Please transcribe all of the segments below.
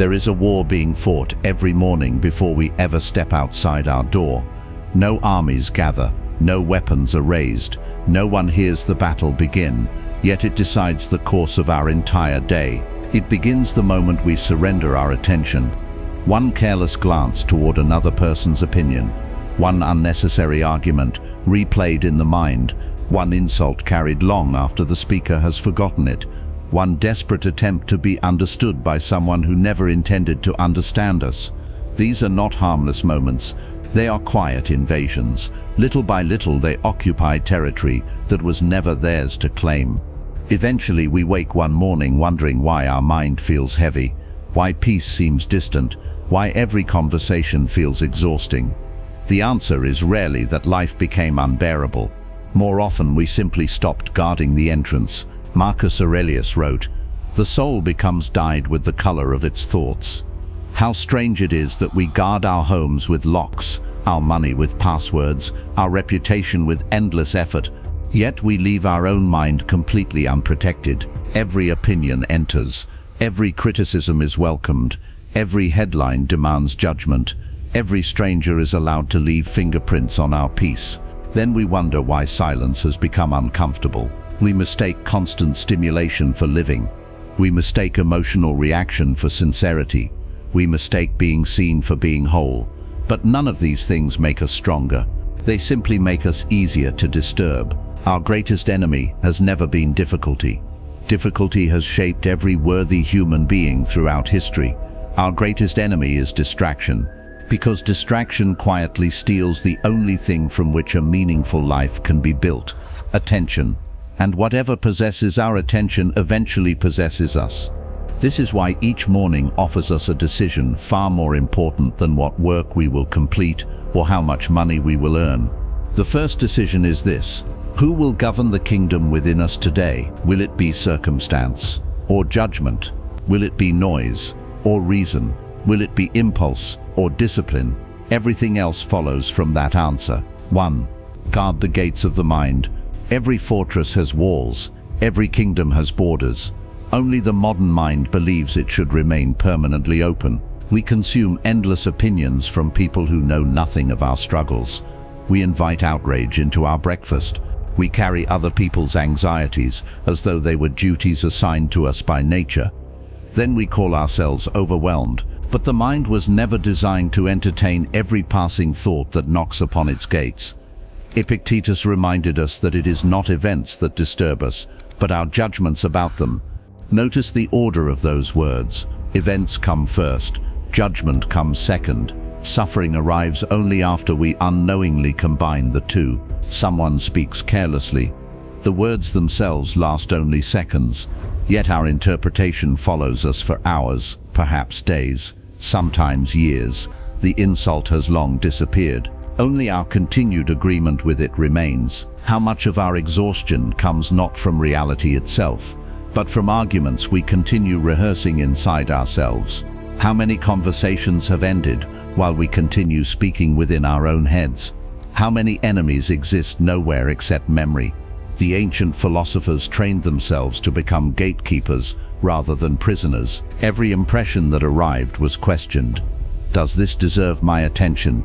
There is a war being fought every morning before we ever step outside our door. No armies gather, no weapons are raised, no one hears the battle begin, yet it decides the course of our entire day. It begins the moment we surrender our attention. One careless glance toward another person's opinion, one unnecessary argument replayed in the mind, one insult carried long after the speaker has forgotten it, one desperate attempt to be understood by someone who never intended to understand us. These are not harmless moments. They are quiet invasions. Little by little they occupy territory that was never theirs to claim. Eventually we wake one morning wondering why our mind feels heavy, why peace seems distant, why every conversation feels exhausting. The answer is rarely that life became unbearable. More often we simply stopped guarding the entrance. Marcus Aurelius wrote, "The soul becomes dyed with the color of its thoughts." How strange it is that we guard our homes with locks, our money with passwords, our reputation with endless effort, yet we leave our own mind completely unprotected. Every opinion enters, every criticism is welcomed, every headline demands judgment, every stranger is allowed to leave fingerprints on our peace. Then we wonder why silence has become uncomfortable. We mistake constant stimulation for living. We mistake emotional reaction for sincerity. We mistake being seen for being whole. But none of these things make us stronger. They simply make us easier to disturb. Our greatest enemy has never been difficulty. Difficulty has shaped every worthy human being throughout history. Our greatest enemy is distraction, because distraction quietly steals the only thing from which a meaningful life can be built: attention. And whatever possesses our attention eventually possesses us. This is why each morning offers us a decision far more important than what work we will complete or how much money we will earn. The first decision is this: who will govern the kingdom within us today? Will it be circumstance or judgment? Will it be noise or reason? Will it be impulse or discipline? Everything else follows from that answer. 1. Guard the gates of the mind. Every fortress has walls, every kingdom has borders. Only the modern mind believes it should remain permanently open. We consume endless opinions from people who know nothing of our struggles. We invite outrage into our breakfast. We carry other people's anxieties as though they were duties assigned to us by nature. Then we call ourselves overwhelmed. But the mind was never designed to entertain every passing thought that knocks upon its gates. Epictetus reminded us that it is not events that disturb us, but our judgments about them. Notice the order of those words. Events come first, judgment comes second. Suffering arrives only after we unknowingly combine the two. Someone speaks carelessly. The words themselves last only seconds, yet our interpretation follows us for hours, perhaps days, sometimes years. The insult has long disappeared. Only our continued agreement with it remains. How much of our exhaustion comes not from reality itself, but from arguments we continue rehearsing inside ourselves? How many conversations have ended while we continue speaking within our own heads? How many enemies exist nowhere except memory? The ancient philosophers trained themselves to become gatekeepers rather than prisoners. Every impression that arrived was questioned. Does this deserve my attention?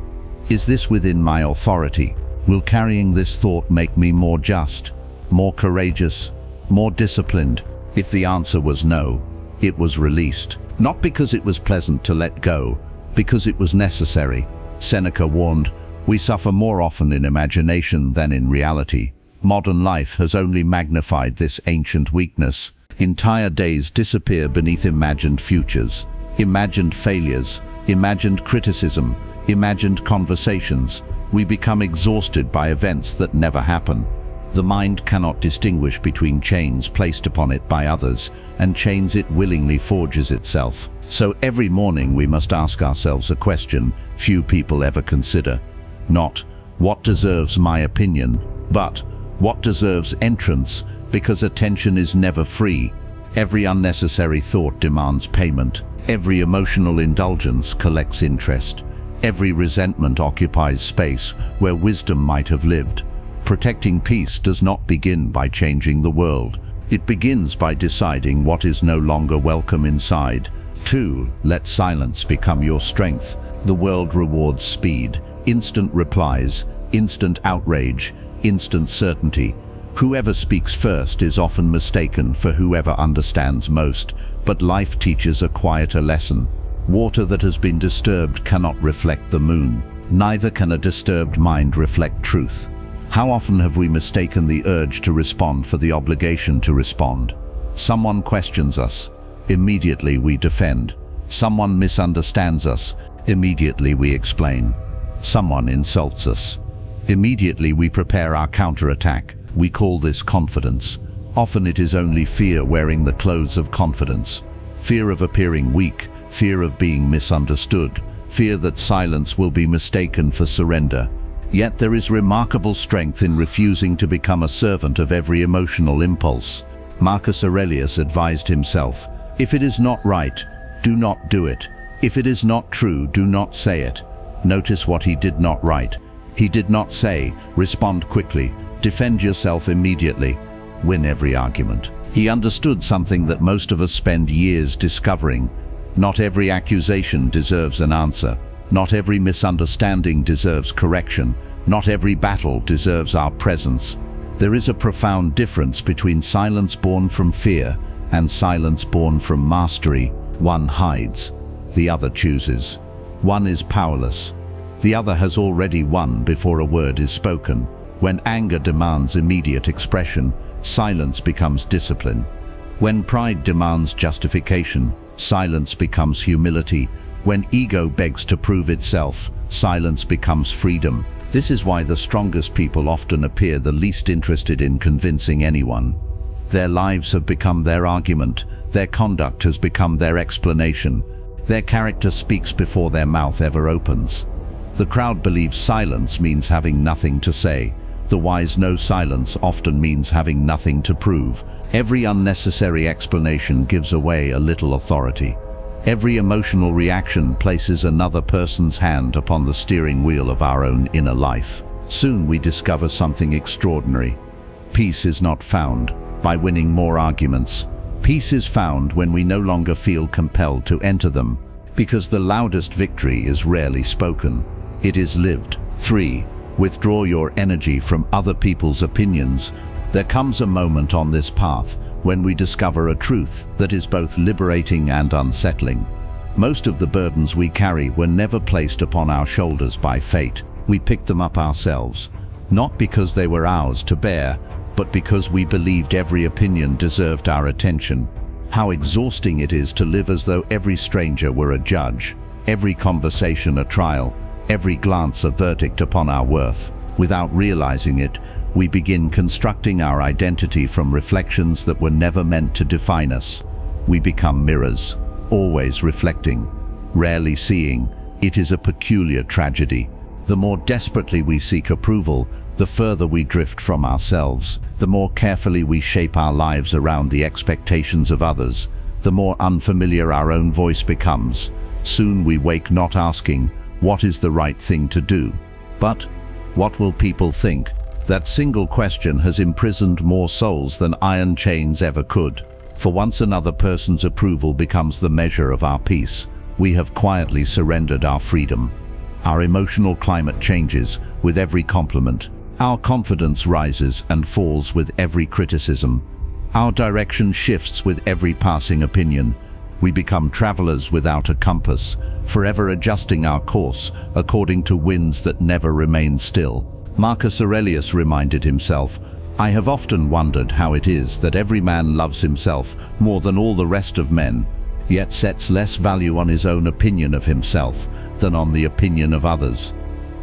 Is this within my authority? Will carrying this thought make me more just, more courageous, more disciplined? If the answer was no, it was released. Not because it was pleasant to let go, because it was necessary. Seneca warned, "We suffer more often in imagination than in reality." Modern life has only magnified this ancient weakness. Entire days disappear beneath imagined futures, imagined failures, imagined criticism, imagined conversations. We become exhausted by events that never happen. The mind cannot distinguish between chains placed upon it by others and chains it willingly forges itself. So every morning we must ask ourselves a question few people ever consider. Not, what deserves my opinion, but what deserves entrance, because attention is never free. Every unnecessary thought demands payment. Every emotional indulgence collects interest. Every resentment occupies space where wisdom might have lived. Protecting peace does not begin by changing the world. It begins by deciding what is no longer welcome inside. 2. Let silence become your strength. The world rewards speed, instant replies, instant outrage, instant certainty. Whoever speaks first is often mistaken for whoever understands most, but life teaches a quieter lesson. Water that has been disturbed cannot reflect the moon. Neither can a disturbed mind reflect truth. How often have we mistaken the urge to respond for the obligation to respond? Someone questions us. Immediately we defend. Someone misunderstands us. Immediately we explain. Someone insults us. Immediately we prepare our counterattack. We call this confidence. Often it is only fear wearing the clothes of confidence. Fear of appearing weak, fear of being misunderstood, fear that silence will be mistaken for surrender. Yet there is remarkable strength in refusing to become a servant of every emotional impulse. Marcus Aurelius advised himself, "If it is not right, do not do it. If it is not true, do not say it." Notice what he did not write. He did not say, "Respond quickly, defend yourself immediately, win every argument." He understood something that most of us spend years discovering. Not every accusation deserves an answer. Not every misunderstanding deserves correction. Not every battle deserves our presence. There is a profound difference between silence born from fear and silence born from mastery. One hides, the other chooses. One is powerless. The other has already won before a word is spoken. When anger demands immediate expression, silence becomes discipline. When pride demands justification, silence becomes humility. When ego begs to prove itself, silence becomes freedom. This is why the strongest people often appear the least interested in convincing anyone. Their lives have become their argument. Their conduct has become their explanation. Their character speaks before their mouth ever opens. The crowd believes silence means having nothing to say. The wise know silence often means having nothing to prove. Every unnecessary explanation gives away a little authority. Every emotional reaction places another person's hand upon the steering wheel of our own inner life. Soon we discover something extraordinary. Peace is not found by winning more arguments. Peace is found when we no longer feel compelled to enter them, because the loudest victory is rarely spoken. It is lived. 3. Withdraw your energy from other people's opinions. There comes a moment on this path when we discover a truth that is both liberating and unsettling. Most of the burdens we carry were never placed upon our shoulders by fate. We picked them up ourselves, not because they were ours to bear, but because we believed every opinion deserved our attention. How exhausting it is to live as though every stranger were a judge, every conversation a trial, every glance a verdict upon our worth. Without realizing it, we begin constructing our identity from reflections that were never meant to define us. We become mirrors, always reflecting, rarely seeing. It is a peculiar tragedy. The more desperately we seek approval, the further we drift from ourselves. The more carefully we shape our lives around the expectations of others, the more unfamiliar our own voice becomes. Soon we wake not asking, "What is the right thing to do?" but, "What will people think?" That single question has imprisoned more souls than iron chains ever could. For once another person's approval becomes the measure of our peace, we have quietly surrendered our freedom. Our emotional climate changes with every compliment. Our confidence rises and falls with every criticism. Our direction shifts with every passing opinion. We become travelers without a compass, forever adjusting our course according to winds that never remain still. Marcus Aurelius reminded himself, "I have often wondered how it is that every man loves himself more than all the rest of men, yet sets less value on his own opinion of himself than on the opinion of others."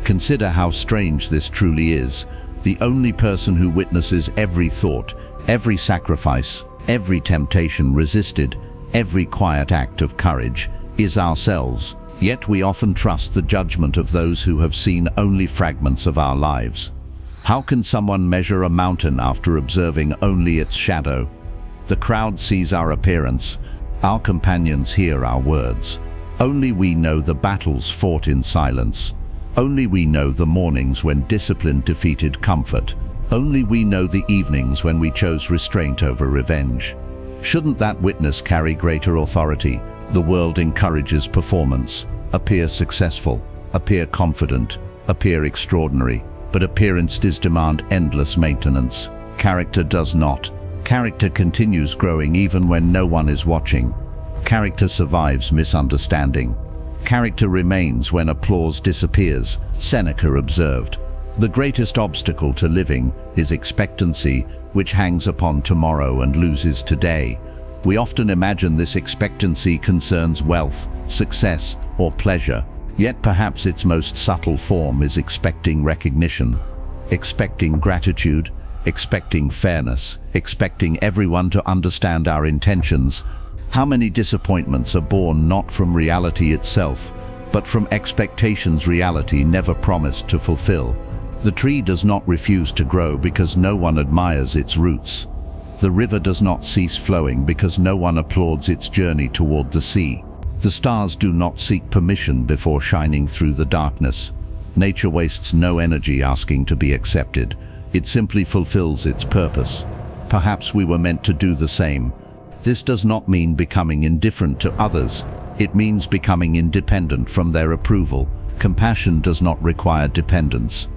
Consider how strange this truly is. The only person who witnesses every thought, every sacrifice, every temptation resisted, every quiet act of courage, is ourselves. Yet we often trust the judgment of those who have seen only fragments of our lives. How can someone measure a mountain after observing only its shadow? The crowd sees our appearance. Our companions hear our words. Only we know the battles fought in silence. Only we know the mornings when discipline defeated comfort. Only we know the evenings when we chose restraint over revenge. Shouldn't that witness carry greater authority? The world encourages performance. Appear successful, appear confident, appear extraordinary. But appearance does demand endless maintenance. Character does not. Character continues growing even when no one is watching. Character survives misunderstanding. Character remains when applause disappears. Seneca observed, "The greatest obstacle to living is expectancy, which hangs upon tomorrow and loses today." We often imagine this expectancy concerns wealth, success, or pleasure. Yet perhaps its most subtle form is expecting recognition, expecting gratitude, expecting fairness, expecting everyone to understand our intentions. How many disappointments are born not from reality itself, but from expectations reality never promised to fulfill? The tree does not refuse to grow because no one admires its roots. The river does not cease flowing because no one applauds its journey toward the sea. The stars do not seek permission before shining through the darkness. Nature wastes no energy asking to be accepted. It simply fulfills its purpose. Perhaps we were meant to do the same. This does not mean becoming indifferent to others. It means becoming independent from their approval. Compassion does not require dependence.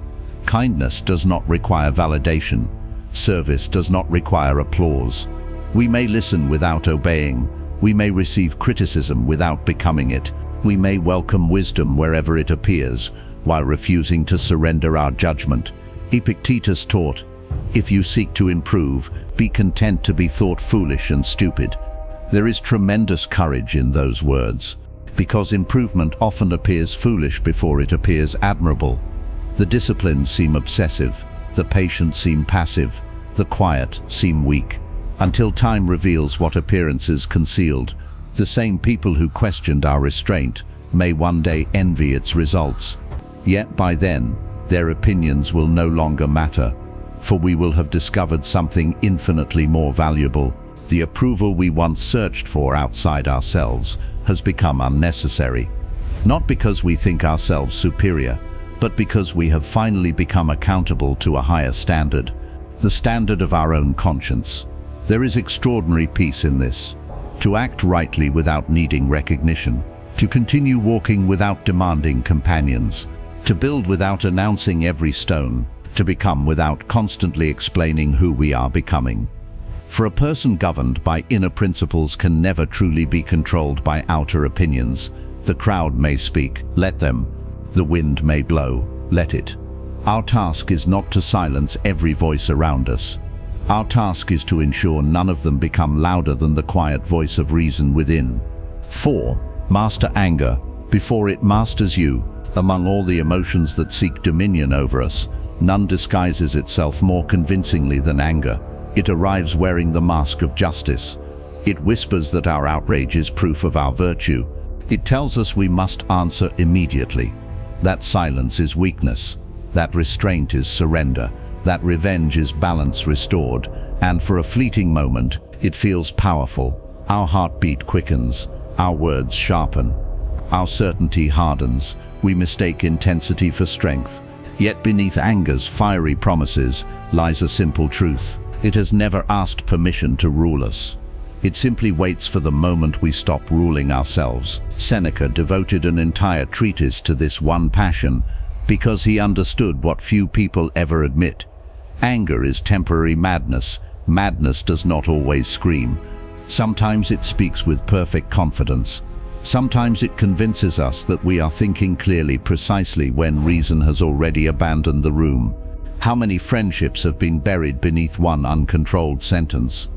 Kindness does not require validation. Service does not require applause. We may listen without obeying. We may receive criticism without becoming it. We may welcome wisdom wherever it appears, while refusing to surrender our judgment. Epictetus taught, "If you seek to improve, be content to be thought foolish and stupid." There is tremendous courage in those words, because improvement often appears foolish before it appears admirable. The disciplined seem obsessive, the patient seem passive, the quiet seem weak. Until time reveals what appearances concealed, the same people who questioned our restraint may one day envy its results. Yet by then, their opinions will no longer matter, for we will have discovered something infinitely more valuable. The approval we once searched for outside ourselves has become unnecessary. Not because we think ourselves superior, but because we have finally become accountable to a higher standard, the standard of our own conscience. There is extraordinary peace in this. To act rightly without needing recognition, to continue walking without demanding companions, to build without announcing every stone, to become without constantly explaining who we are becoming. For a person governed by inner principles can never truly be controlled by outer opinions. The crowd may speak, let them. The wind may blow, let it. Our task is not to silence every voice around us. Our task is to ensure none of them become louder than the quiet voice of reason within. 4. Master anger, before it masters you. Among all the emotions that seek dominion over us, none disguises itself more convincingly than anger. It arrives wearing the mask of justice. It whispers that our outrage is proof of our virtue. It tells us we must answer immediately. That silence is weakness. That restraint is surrender. That revenge is balance restored, and for a fleeting moment, it feels powerful. Our heartbeat quickens, our words sharpen, our certainty hardens. We mistake intensity for strength. Yet beneath anger's fiery promises lies a simple truth. It has never asked permission to rule us. It simply waits for the moment we stop ruling ourselves. Seneca devoted an entire treatise to this one passion, because he understood what few people ever admit. Anger is temporary madness. Madness does not always scream. Sometimes it speaks with perfect confidence. Sometimes it convinces us that we are thinking clearly precisely when reason has already abandoned the room. How many friendships have been buried beneath one uncontrolled sentence?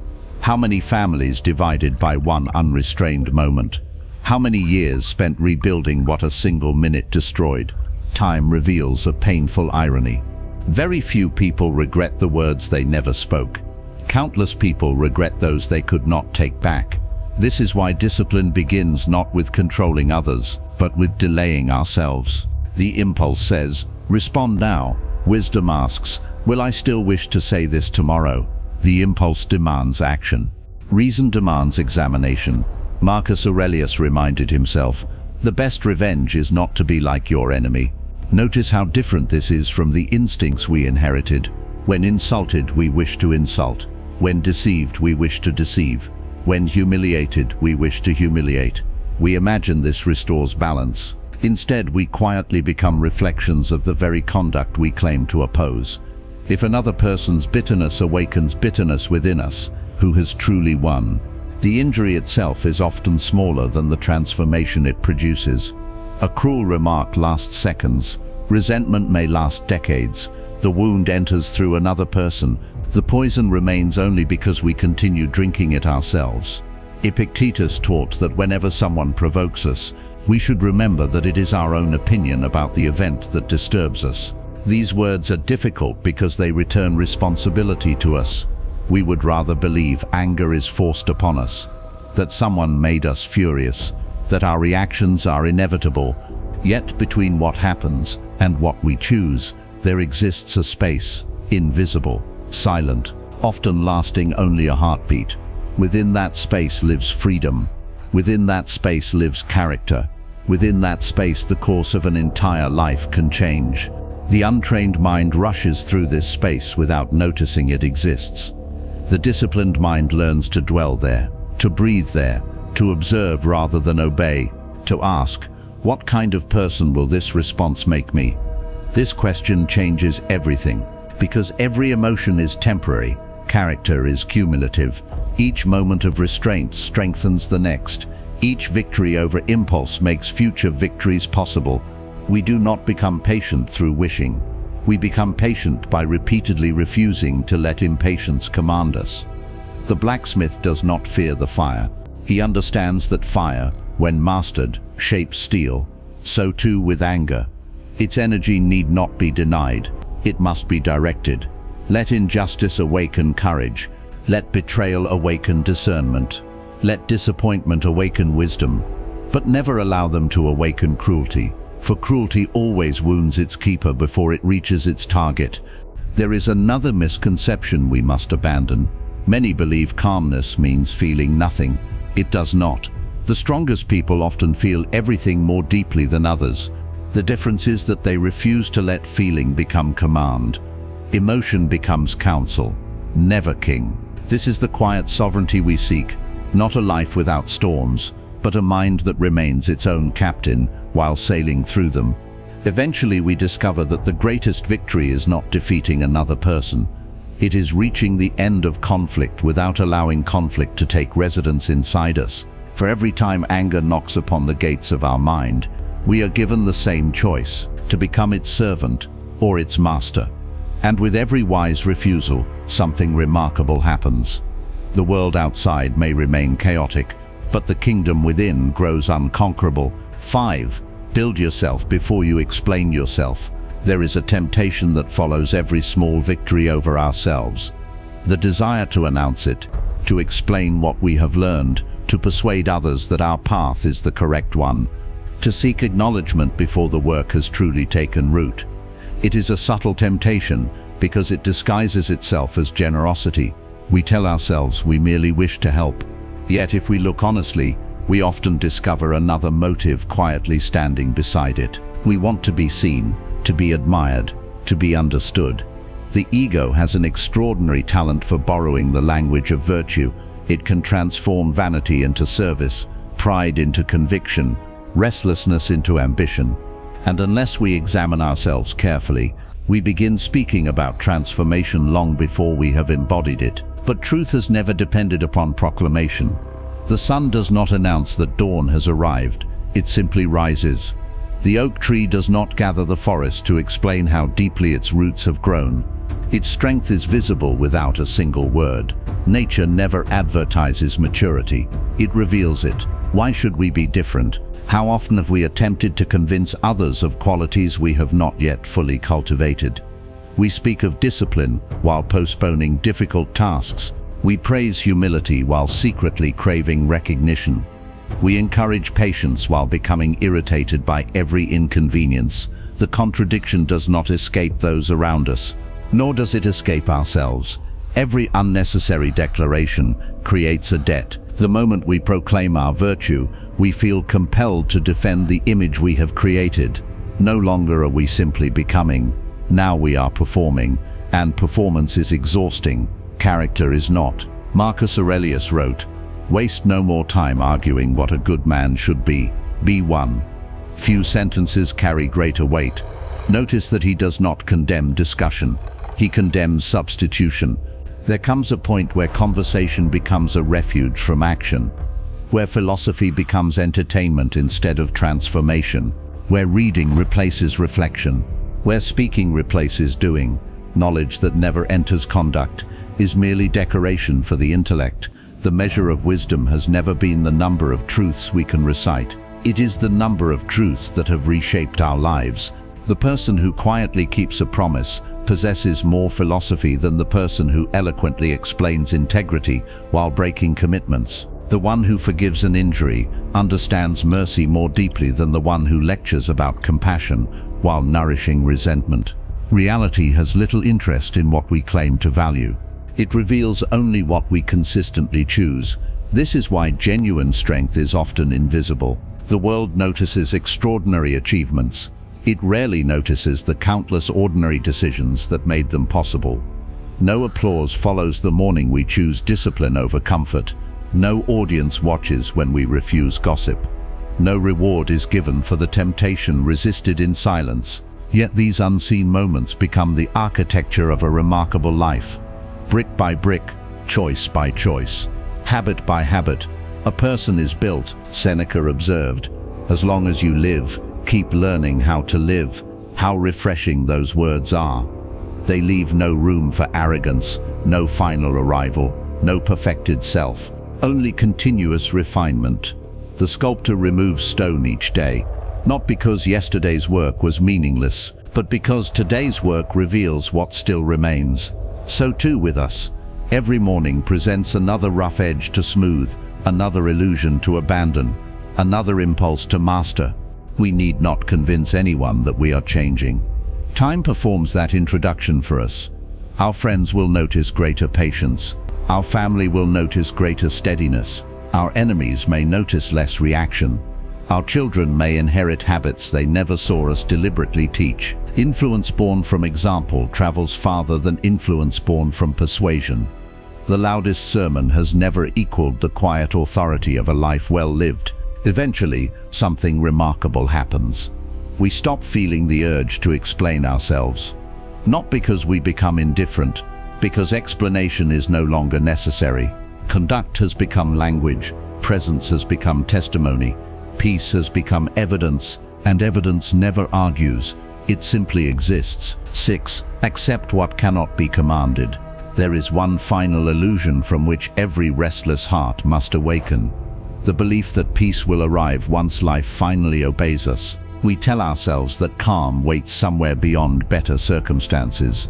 How many families divided by one unrestrained moment? How many years spent rebuilding what a single minute destroyed? Time reveals a painful irony. Very few people regret the words they never spoke. Countless people regret those they could not take back. This is why discipline begins not with controlling others, but with delaying ourselves. The impulse says, respond now. Wisdom asks, will I still wish to say this tomorrow? The impulse demands action. Reason demands examination. Marcus Aurelius reminded himself, the best revenge is not to be like your enemy. Notice how different this is from the instincts we inherited. When insulted, we wish to insult. When deceived, we wish to deceive. When humiliated, we wish to humiliate. We imagine this restores balance. Instead, we quietly become reflections of the very conduct we claim to oppose. If another person's bitterness awakens bitterness within us, who has truly won? The injury itself is often smaller than the transformation it produces. A cruel remark lasts seconds. Resentment may last decades. The wound enters through another person. The poison remains only because we continue drinking it ourselves. Epictetus taught that whenever someone provokes us, we should remember that it is our own opinion about the event that disturbs us. These words are difficult because they return responsibility to us. We would rather believe anger is forced upon us, that someone made us furious, that our reactions are inevitable. Yet between what happens and what we choose, there exists a space, invisible, silent, often lasting only a heartbeat. Within that space lives freedom. Within that space lives character. Within that space the course of an entire life can change. The untrained mind rushes through this space without noticing it exists. The disciplined mind learns to dwell there, to breathe there, to observe rather than obey, to ask, what kind of person will this response make me? This question changes everything, because every emotion is temporary, character is cumulative. Each moment of restraint strengthens the next. Each victory over impulse makes future victories possible. We do not become patient through wishing. We become patient by repeatedly refusing to let impatience command us. The blacksmith does not fear the fire. He understands that fire, when mastered, shapes steel. So too with anger. Its energy need not be denied. It must be directed. Let injustice awaken courage. Let betrayal awaken discernment. Let disappointment awaken wisdom. But never allow them to awaken cruelty. For cruelty always wounds its keeper before it reaches its target. There is another misconception we must abandon. Many believe calmness means feeling nothing. It does not. The strongest people often feel everything more deeply than others. The difference is that they refuse to let feeling become command. Emotion becomes counsel, never king. This is the quiet sovereignty we seek, not a life without storms, but a mind that remains its own captain while sailing through them. Eventually we discover that the greatest victory is not defeating another person. It is reaching the end of conflict without allowing conflict to take residence inside us. For every time anger knocks upon the gates of our mind, we are given the same choice, to become its servant or its master. And with every wise refusal, something remarkable happens. The world outside may remain chaotic, but the kingdom within grows unconquerable. 5. Build yourself before you explain yourself. There is a temptation that follows every small victory over ourselves. The desire to announce it, to explain what we have learned, to persuade others that our path is the correct one, to seek acknowledgement before the work has truly taken root. It is a subtle temptation because it disguises itself as generosity. We tell ourselves we merely wish to help. Yet if we look honestly, we often discover another motive quietly standing beside it. We want to be seen, to be admired, to be understood. The ego has an extraordinary talent for borrowing the language of virtue. It can transform vanity into service, pride into conviction, restlessness into ambition. And unless we examine ourselves carefully, we begin speaking about transformation long before we have embodied it. But truth has never depended upon proclamation. The sun does not announce that dawn has arrived, it simply rises. The oak tree does not gather the forest to explain how deeply its roots have grown. Its strength is visible without a single word. Nature never advertises maturity, it reveals it. Why should we be different? How often have we attempted to convince others of qualities we have not yet fully cultivated? We speak of discipline while postponing difficult tasks. We praise humility while secretly craving recognition. We encourage patience while becoming irritated by every inconvenience. The contradiction does not escape those around us, nor does it escape ourselves. Every unnecessary declaration creates a debt. The moment we proclaim our virtue, we feel compelled to defend the image we have created. No longer are we simply becoming. Now we are performing, and performance is exhausting. Character is not. Marcus Aurelius wrote, Waste no more time arguing what a good man should be. Be one. Few sentences carry greater weight. Notice that he does not condemn discussion. He condemns substitution. There comes a point where conversation becomes a refuge from action, where philosophy becomes entertainment instead of transformation, where reading replaces reflection, where speaking replaces doing. Knowledge that never enters conduct is merely decoration for the intellect. The measure of wisdom has never been the number of truths we can recite. It is the number of truths that have reshaped our lives. The person who quietly keeps a promise possesses more philosophy than the person who eloquently explains integrity while breaking commitments. The one who forgives an injury understands mercy more deeply than the one who lectures about compassion while nourishing resentment. Reality has little interest in what we claim to value. It reveals only what we consistently choose. This is why genuine strength is often invisible. The world notices extraordinary achievements. It rarely notices the countless ordinary decisions that made them possible. No applause follows the morning we choose discipline over comfort. No audience watches when we refuse gossip. No reward is given for the temptation resisted in silence. Yet these unseen moments become the architecture of a remarkable life. Brick by brick, choice by choice, habit by habit, a person is built, Seneca observed. As long as you live, keep learning how to live. How refreshing those words are. They leave no room for arrogance, no final arrival, no perfected self, only continuous refinement. The sculptor removes stone each day, not because yesterday's work was meaningless, but because today's work reveals what still remains. So too with us. Every morning presents another rough edge to smooth, another illusion to abandon, another impulse to master. We need not convince anyone that we are changing. Time performs that introduction for us. Our friends will notice greater patience. Our family will notice greater steadiness. Our enemies may notice less reaction. Our children may inherit habits they never saw us deliberately teach. Influence born from example travels farther than influence born from persuasion. The loudest sermon has never equaled the quiet authority of a life well lived. Eventually, something remarkable happens. We stop feeling the urge to explain ourselves. Not because we become indifferent, because explanation is no longer necessary. Conduct has become language, presence has become testimony, peace has become evidence, and evidence never argues, it simply exists. 6. Accept what cannot be commanded. There is one final illusion from which every restless heart must awaken. The belief that peace will arrive once life finally obeys us. We tell ourselves that calm waits somewhere beyond better circumstances,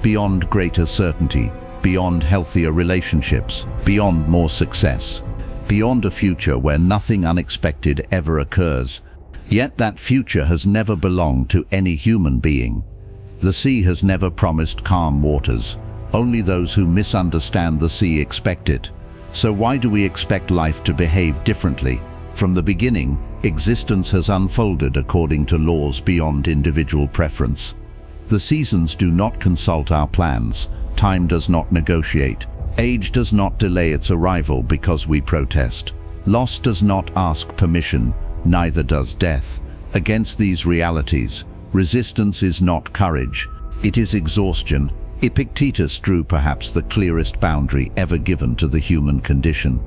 beyond greater certainty, beyond healthier relationships, beyond more success, beyond a future where nothing unexpected ever occurs. Yet that future has never belonged to any human being. The sea has never promised calm waters. Only those who misunderstand the sea expect it. So why do we expect life to behave differently? From the beginning, existence has unfolded according to laws beyond individual preference. The seasons do not consult our plans. Time does not negotiate. Age does not delay its arrival because we protest. Loss does not ask permission, neither does death. Against these realities, resistance is not courage, it is exhaustion. Epictetus drew perhaps the clearest boundary ever given to the human condition.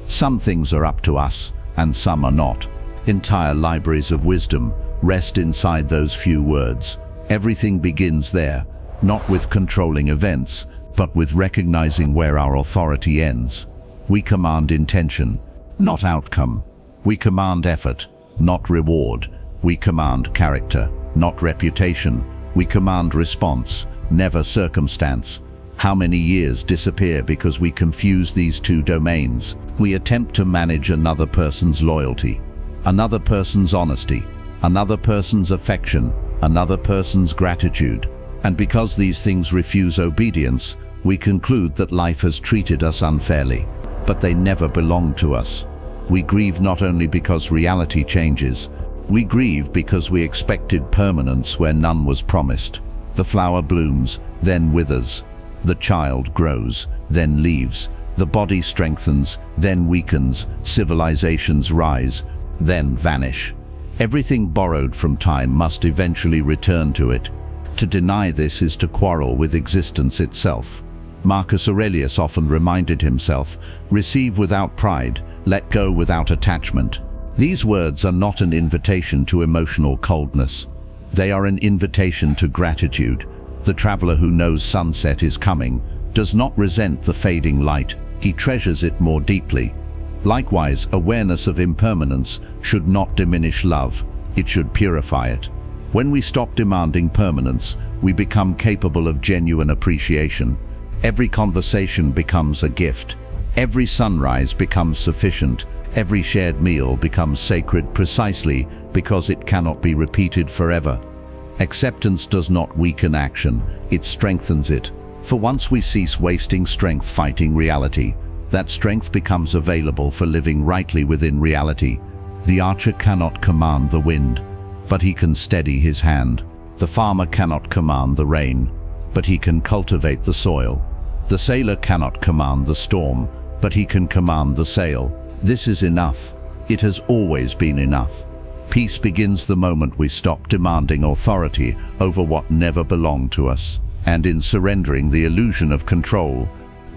Some things are up to us, and some are not. Entire libraries of wisdom rest inside those few words. Everything begins there, not with controlling events, but with recognizing where our authority ends. We command intention, not outcome. We command effort, not reward. We command character, not reputation. We command response, never circumstance. How many years disappear because we confuse these two domains? We attempt to manage another person's loyalty, another person's honesty, another person's affection, another person's gratitude. And because these things refuse obedience, we conclude that life has treated us unfairly, but they never belonged to us. We grieve not only because reality changes, we grieve because we expected permanence where none was promised. The flower blooms, then withers. The child grows, then leaves. The body strengthens, then weakens, civilizations rise, then vanish. Everything borrowed from time must eventually return to it. To deny this is to quarrel with existence itself. Marcus Aurelius often reminded himself, receive without pride, let go without attachment. These words are not an invitation to emotional coldness. They are an invitation to gratitude. The traveler who knows sunset is coming does not resent the fading light, he treasures it more deeply. Likewise, awareness of impermanence should not diminish love, it should purify it. When we stop demanding permanence, we become capable of genuine appreciation. Every conversation becomes a gift. Every sunrise becomes sufficient. Every shared meal becomes sacred precisely because it cannot be repeated forever. Acceptance does not weaken action, it strengthens it. For once we cease wasting strength fighting reality, that strength becomes available for living rightly within reality. The archer cannot command the wind, but he can steady his hand. The farmer cannot command the rain, but he can cultivate the soil. The sailor cannot command the storm, but he can command the sail. This is enough. It has always been enough. Peace begins the moment we stop demanding authority over what never belonged to us. And in surrendering the illusion of control,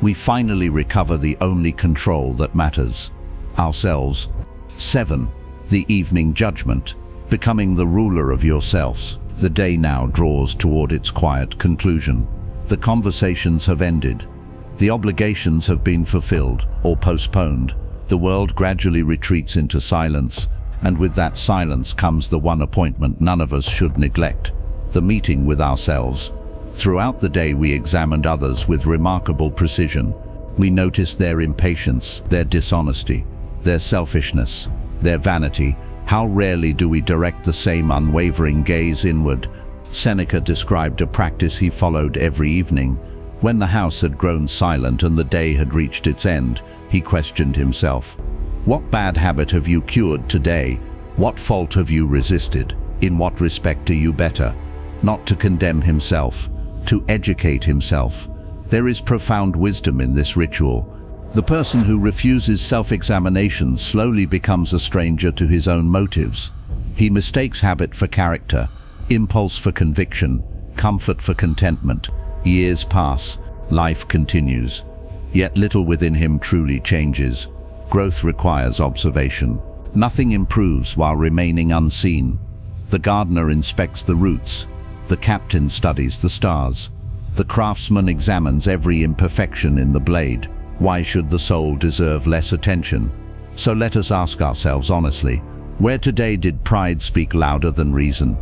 we finally recover the only control that matters, ourselves. 7. The evening judgment. Becoming the ruler of yourselves. The day now draws toward its quiet conclusion. The conversations have ended. The obligations have been fulfilled or postponed. The world gradually retreats into silence, and with that silence comes the one appointment none of us should neglect, the meeting with ourselves. Throughout the day we examined others with remarkable precision. We noticed their impatience, their dishonesty, their selfishness, their vanity. How rarely do we direct the same unwavering gaze inward? Seneca described a practice he followed every evening. When the house had grown silent and the day had reached its end, he questioned himself. What bad habit have you cured today? What fault have you resisted? In what respect are you better? Not to condemn himself, to educate himself. There is profound wisdom in this ritual. The person who refuses self-examination slowly becomes a stranger to his own motives. He mistakes habit for character, impulse for conviction, comfort for contentment. Years pass, life continues. Yet little within him truly changes. Growth requires observation. Nothing improves while remaining unseen. The gardener inspects the roots. The captain studies the stars. The craftsman examines every imperfection in the blade. Why should the soul deserve less attention? So let us ask ourselves honestly, where today did pride speak louder than reason?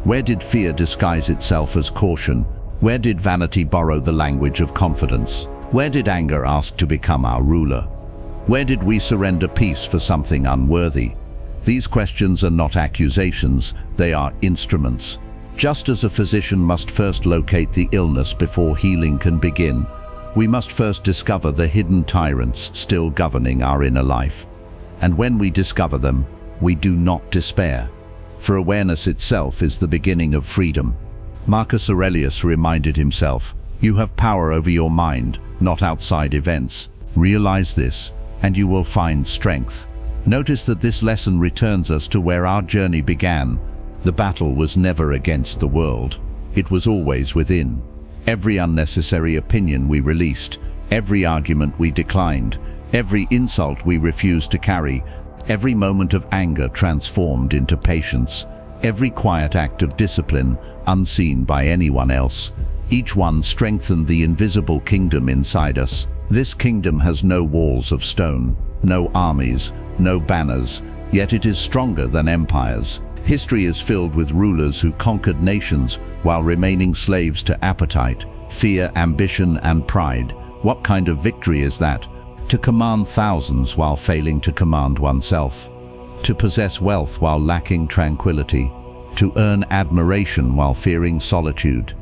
Where did fear disguise itself as caution? Where did vanity borrow the language of confidence? Where did anger ask to become our ruler? Where did we surrender peace for something unworthy? These questions are not accusations, they are instruments. Just as a physician must first locate the illness before healing can begin, we must first discover the hidden tyrants still governing our inner life. And when we discover them, we do not despair, for awareness itself is the beginning of freedom. Marcus Aurelius reminded himself, you have power over your mind, not outside events. Realize this, and you will find strength. Notice that this lesson returns us to where our journey began. The battle was never against the world. It was always within. Every unnecessary opinion we released, every argument we declined, every insult we refused to carry, every moment of anger transformed into patience, every quiet act of discipline, unseen by anyone else, each one strengthened the invisible kingdom inside us. This kingdom has no walls of stone, no armies, no banners, yet it is stronger than empires. History is filled with rulers who conquered nations while remaining slaves to appetite, fear, ambition, and pride. What kind of victory is that? To command thousands while failing to command oneself. To possess wealth while lacking tranquility. To earn admiration while fearing solitude.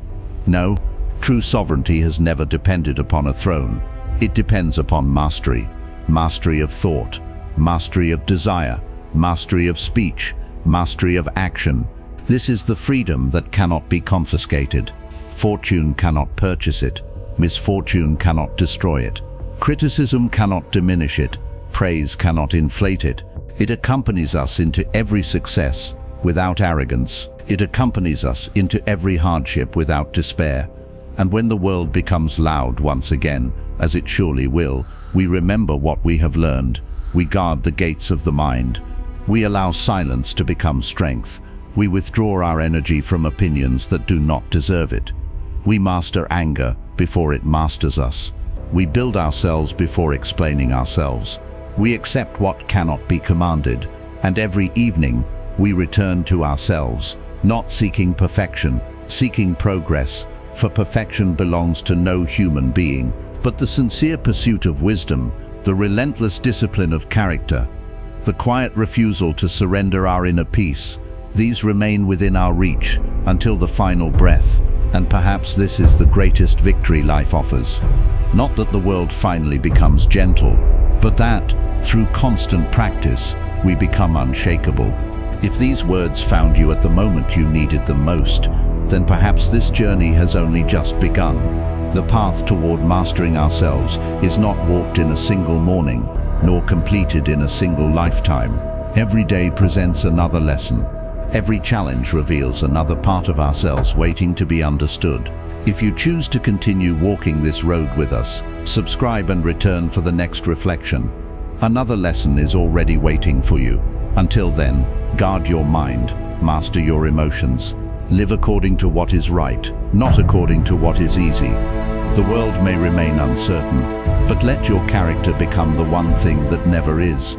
No, true sovereignty has never depended upon a throne. It depends upon mastery. Mastery of thought, mastery of desire, mastery of speech, mastery of action. This is the freedom that cannot be confiscated. Fortune cannot purchase it. Misfortune cannot destroy it. Criticism cannot diminish it. Praise cannot inflate it. It accompanies us into every success without arrogance. It accompanies us into every hardship without despair. And when the world becomes loud once again, as it surely will, we remember what we have learned. We guard the gates of the mind. We allow silence to become strength. We withdraw our energy from opinions that do not deserve it. We master anger before it masters us. We build ourselves before explaining ourselves. We accept what cannot be commanded. And every evening, we return to ourselves, not seeking perfection, seeking progress, for perfection belongs to no human being. But the sincere pursuit of wisdom, the relentless discipline of character, the quiet refusal to surrender our inner peace, these remain within our reach until the final breath. And perhaps this is the greatest victory life offers. Not that the world finally becomes gentle, but that, through constant practice, we become unshakable. If these words found you at the moment you needed them most, then perhaps this journey has only just begun. The path toward mastering ourselves is not walked in a single morning, nor completed in a single lifetime. Every day presents another lesson. Every challenge reveals another part of ourselves waiting to be understood. If you choose to continue walking this road with us, subscribe and return for the next reflection. Another lesson is already waiting for you. Until then, guard your mind, master your emotions. Live according to what is right, not according to what is easy. The world may remain uncertain, but let your character become the one thing that never is.